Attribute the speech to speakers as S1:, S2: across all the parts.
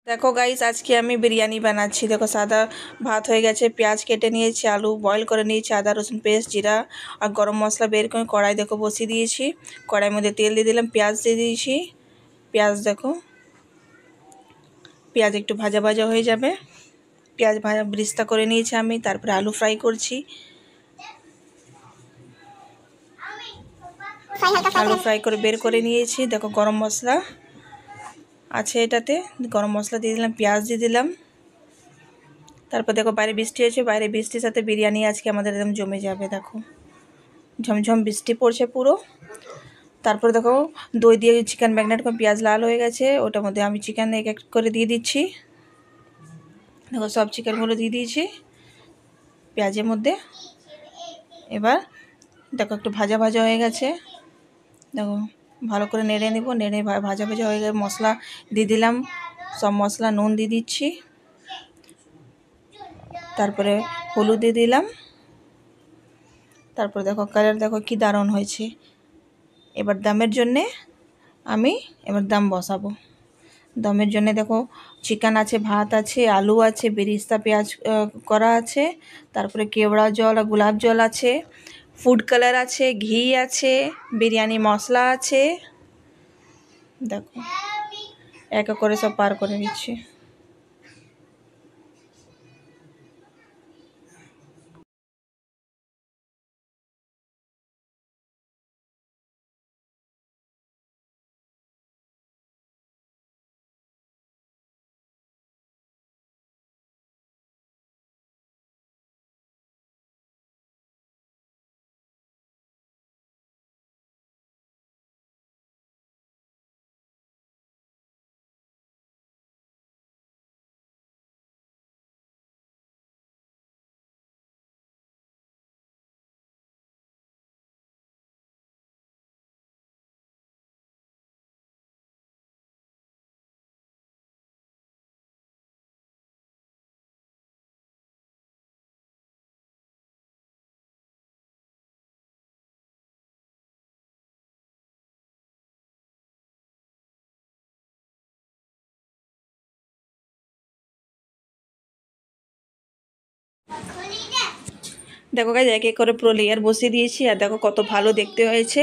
S1: देखो गाइस आज के আমি বিরিয়ানি বানাচ্ছি। দেখো সাদা ভাত হয়ে গেছে, পেঁয়াজ কেটে নিয়েছি, আলু বয়েল করে নিয়েছি, আদা রসুন পেস্ট, জিরা আর গরম মশলা বের করে কড়াই দেখো বসিয়ে দিয়েছি। কড়াইয়ের মধ্যে তেল দিয়ে দিলাম, পেঁয়াজ দিয়ে দিয়েছি। পেঁয়াজ দেখো, পেঁয়াজ একটু ভাজা ভাজা হয়ে যাবে, পেঁয়াজ ভাজা ব্রিস্তা করে নিয়েছি আমি। তারপরে আলু ফ্রাই করছি, আলু ফ্রাই করে বের করে নিয়েছি। দেখো গরম মশলা আছে, এটাতে গরম মশলা দিয়ে দিলাম, পেঁয়াজ দিয়ে দিলাম। তারপর দেখো বাইরে বৃষ্টি হয়েছে, বাইরে বৃষ্টির সাথে বিরিয়ানি আজকে আমাদের একদম জমে যাবে। দেখো ঝমঝম বৃষ্টি পড়ছে পুরো। তারপর দেখো দই দিয়ে চিকেন ম্যাগনেট করে পেঁয়াজ লাল হয়ে গেছে, ওটার মধ্যে আমি চিকেন এক এক করে দিয়ে দিচ্ছি। দেখো সব চিকেনগুলো দিয়ে দিয়েছি পেঁয়াজের মধ্যে। এবার দেখো একটু ভাজা ভাজা হয়ে গেছে, দেখো ভালো করে নেড়ে নেব। নেড়ে ভাজা ভাজা হয়ে গেছে, মশলা দিয়ে দিলাম, সব মশলা, নুন দিয়ে দিচ্ছি, তারপরে হলুদ দিয়ে দিলাম। তারপর দেখো কালার দেখো কি দারুণ হয়েছে। এবার দমের জন্যে আমি দম বসাবো। দমের জন্য দেখো চিকেন আছে, ভাত আছে, আলু আছে, বেরিস্তা পেঁয়াজ করা আছে, তারপরে কেওড়া জল আর গোলাপ জল আছে, ফুড কালার আছে, ঘি আছে, বিরিয়ানি মশলা আছে। দেখো এক এক করে সব পার করে নিচ্ছি। দেখো গাইজ এক এক করে পুরো লেয়ার বসিয়ে দিয়েছি, আর দেখো কত ভালো দেখতে হয়েছে।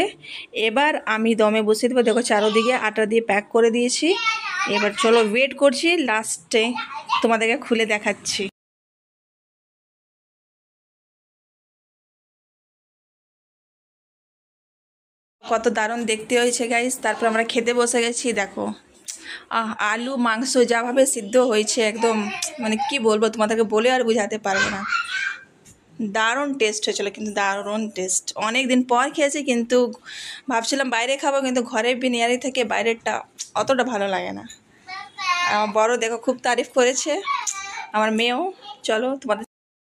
S1: এবার আমি দমে বসিয়ে দেবো। দেখো চারোদিকে আটা দিয়ে প্যাক করে দিয়েছি। এবার চলো ওয়েট করছি, লাস্টে তোমাদেরকে খুলে দেখাচ্ছি। কত দারুণ দেখতে হয়েছে গাইজ। তারপর আমরা খেতে বসে গেছি। দেখো আলু মাংস যাভাবে সিদ্ধ হয়েছে, একদম মানে কি বলবো তোমাদেরকে, বলে আর বোঝাতে পারবো না। দারুণ টেস্ট হয়েছিল, কিন্তু দারুণ টেস্ট। অনেক দিন পর খেয়েছি, কিন্তু ভাবছিলাম বাইরে খাবো, কিন্তু ঘরের বিরিয়ানি থেকে বাইরেরটা অতটা ভালো লাগে না। আমার বড় দেখো খুব তারিফ করেছে, আমার মেয়েও। চলো তোমাদের